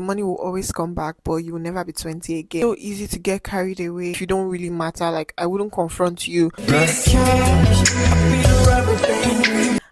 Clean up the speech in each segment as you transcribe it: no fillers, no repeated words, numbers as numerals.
Money will always come back, but you will never be 20 again. So easy to get carried away if you don't really matter. Like, I wouldn't confront you.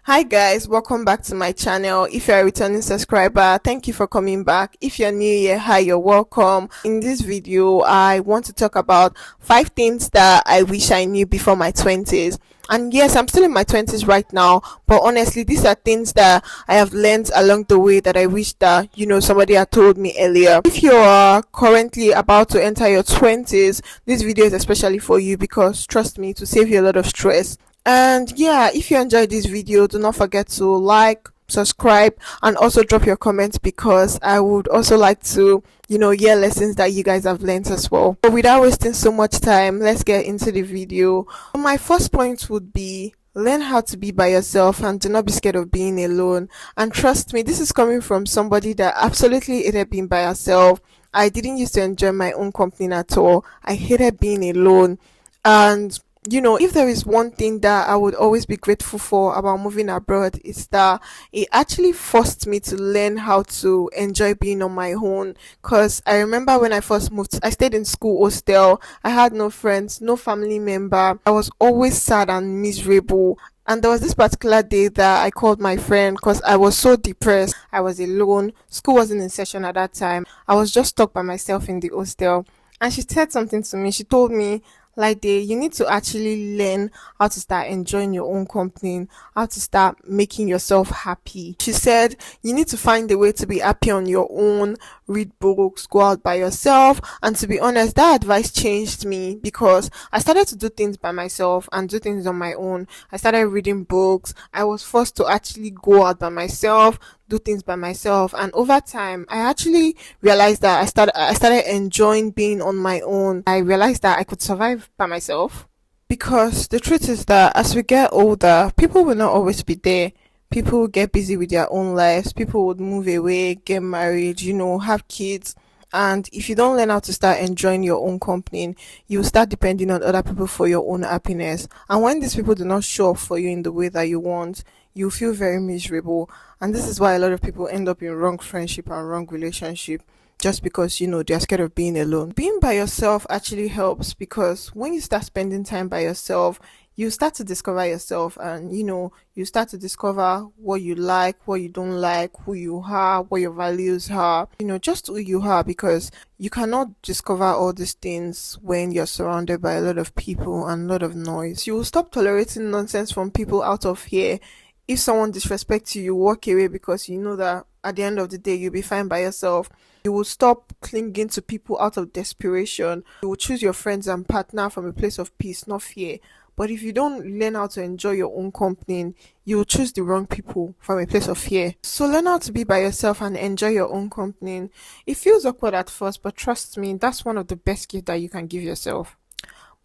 Hi guys, welcome back to my channel. If you're a returning subscriber, thank you for coming back. If you're new here, hi, you're welcome. In this video, I want to talk about 5 things that I wish I knew before my 20s. And yes, I'm still in my 20s right now, but honestly, these are things that I have learned along the way that I wish that, somebody had told me earlier. If you are currently about to enter your 20s, this video is especially for you because trust me, to save you a lot of stress. And yeah, if you enjoyed this video, do not forget to like, subscribe, and also drop your comments because I would also like to, hear lessons that you guys have learned as well. But without wasting so much time, let's get into the video. My first point would be learn how to be by yourself and do not be scared of being alone. And trust me, this is coming from somebody that absolutely hated being by herself. I didn't used to enjoy my own company at all. I hated being alone. And if there is one thing that I would always be grateful for about moving abroad, it's that it actually forced me to learn how to enjoy being on my own. Because I remember when I first moved, I stayed in school hostel. I had no friends, no family member. I was always sad and miserable. And there was this particular day that I called my friend because I was so depressed. I was alone. School wasn't in session at that time. I was just stuck by myself in the hostel. And she said something to me. She told me, like, you need to actually learn how to start enjoying your own company, how to start making yourself happy. She said you need to find a way to be happy on your own, read books, go out by yourself. And to be honest, that advice changed me because I started to do things by myself and do things on my own. I started reading books. I was forced to actually go out by myself, do things by myself, and over time I actually realized that I started enjoying being on my own. I realized that I could survive by myself because the truth is that as we get older, people will not always be there. People will get busy with their own lives. People would move away, get married, have kids. And if you don't learn how to start enjoying your own company, you start depending on other people for your own happiness. And when these people do not show up for you in the way that you want, you feel very miserable. And this is why a lot of people end up in wrong friendship and wrong relationship just because they're scared of being alone. Being by yourself actually helps because when you start spending time by yourself, you start to discover yourself, and you start to discover what you like, what you don't like, who you are, what your values are, just who you are, because you cannot discover all these things when you're surrounded by a lot of people and a lot of noise. You will stop tolerating nonsense from people out of here. If someone disrespects you, you walk away because you know that at the end of the day you'll be fine by yourself. You will stop clinging to people out of desperation. You will choose your friends and partner from a place of peace, not fear. But if you don't learn how to enjoy your own company, you will choose the wrong people from a place of fear. So learn how to be by yourself and enjoy your own company. It feels awkward at first, but trust me, that's one of the best gifts that you can give yourself.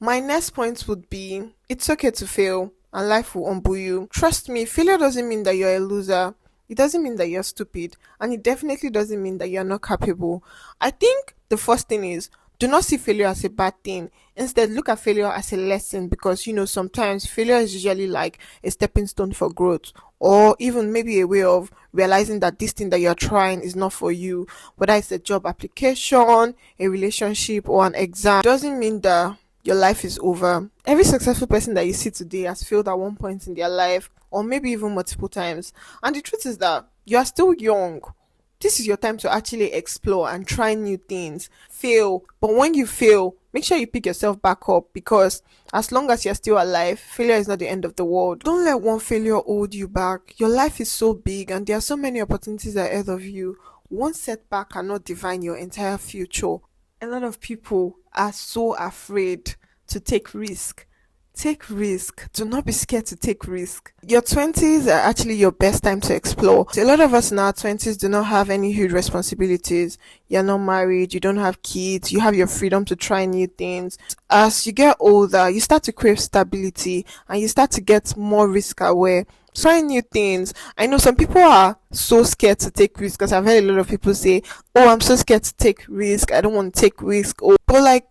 My next point would be, it's okay to fail and life will humble you. Trust me, failure doesn't mean that you're a loser. It doesn't mean that you're stupid. And it definitely doesn't mean that you're not capable. I think the first thing is, do not see failure as a bad thing. Instead, look at failure as a lesson because sometimes failure is usually like a stepping stone for growth, or even maybe a way of realizing that this thing that you're trying is not for you. Whether it's a job application, a relationship, or an exam, it doesn't mean that your life is over. Every successful person that you see today has failed at one point in their life, or maybe even multiple times. And the truth is that you are still young. This is your time to actually explore and try new things. Fail. But when you fail, make sure you pick yourself back up because as long as you're still alive, failure is not the end of the world. Don't let one failure hold you back. Your life is so big and there are so many opportunities ahead of you. One setback cannot define your entire future. A lot of people are so afraid to take risk. Take risk. Do not be scared to take risk. Your 20s are actually your best time to explore. So a lot of us in our 20s do not have any huge responsibilities. You're not married, you don't have kids, you have your freedom to try new things. As you get older, you start to crave stability and you start to get more risk aware. Try new things. I know some people are so scared to take risks because I've heard a lot of people say, "Oh, I'm so scared to take risk. I don't want to take risk." Oh, but like,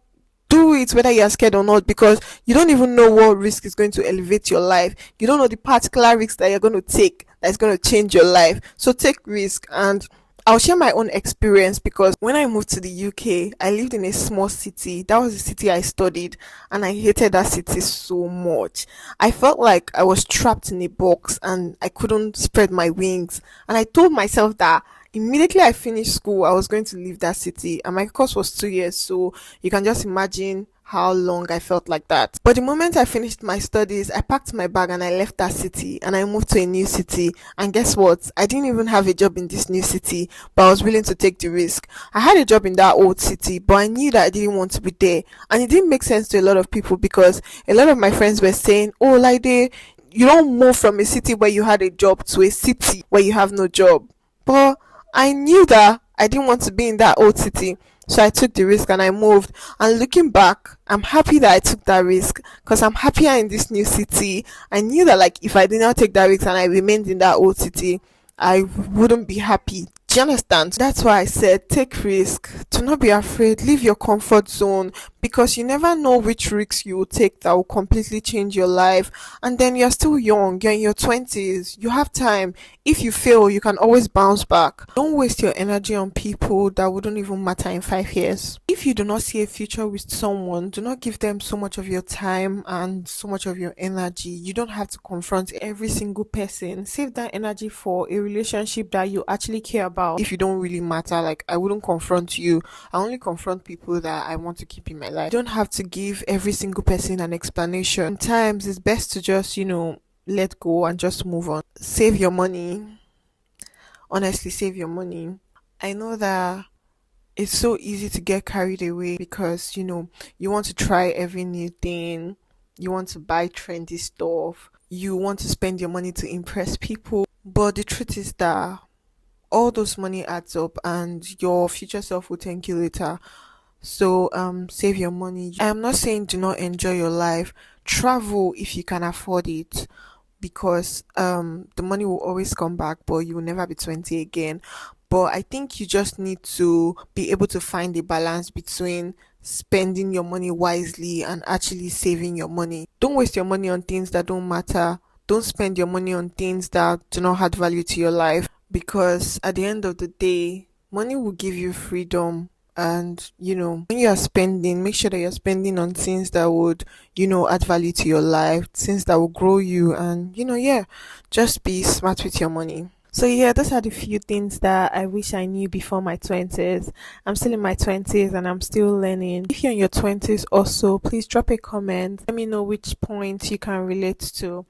do it whether you're scared or not because you don't even know what risk is going to elevate your life. You don't know the particular risk that you're going to take that's going to change your life. So take risk. And I'll share my own experience because when I moved to the UK, I lived in a small city. That was the city I studied, and I hated that city so much. I felt like I was trapped in a box and I couldn't spread my wings. And I told myself that immediately I finished school, I was going to leave that city. And my course was 2 years, so you can just imagine how long I felt like that. But the moment I finished my studies, I packed my bag and I left that city and I moved to a new city. And guess what? I didn't even have a job in this new city, but I was willing to take the risk. I had a job in that old city, but I knew that I didn't want to be there. And it didn't make sense to a lot of people because a lot of my friends were saying, "Oh, like you don't move from a city where you had a job to a city where you have no job." But I knew that I didn't want to be in that old city. So I took the risk and I moved. And looking back, I'm happy that I took that risk because I'm happier in this new city. I knew that like if I did not take that risk and I remained in that old city, I wouldn't be happy. Do you understand? That's why I said take risk. Do not be afraid. Leave your comfort zone because you never know which risks you will take that will completely change your life. And then you're still young. You're in your 20s. You have time. If you fail, you can always bounce back. Don't waste your energy on people that wouldn't even matter in 5 years. If you do not see a future with someone, do not give them so much of your time and so much of your energy. You don't have to confront every single person. Save that energy for a relationship that you actually care about. If you don't really matter, like I wouldn't confront you. I only confront people that I want to keep in my life. You don't have to give every single person an explanation. Sometimes it's best to just, let go and just move on. Save your money. Honestly, save your money. I know that it's so easy to get carried away because you want to try every new thing, you want to buy trendy stuff, you want to spend your money to impress people. But the truth is that all those money adds up and your future self will thank you later. So save your money. I am not saying do not enjoy your life. Travel if you can afford it because the money will always come back, but you will never be 20 again. But I think you just need to be able to find a balance between spending your money wisely and actually saving your money. Don't waste your money on things that don't matter. Don't spend your money on things that do not add value to your life because at the end of the day, money will give you freedom. And when you are spending, make sure that you're spending on things that would add value to your life, things that will grow you. And yeah, just be smart with your money. So yeah, those are the few things that I wish I knew before my 20s. I'm still in my 20s and I'm still learning. If you're in your 20s also, please drop a comment. Let me know which points you can relate to.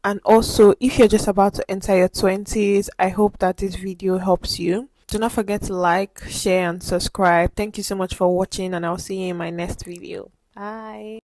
And also, if you're just about to enter your 20s, I hope that this video helps you. Do not forget to like, share, and subscribe. Thank you so much for watching, and I'll see you in my next video. Bye.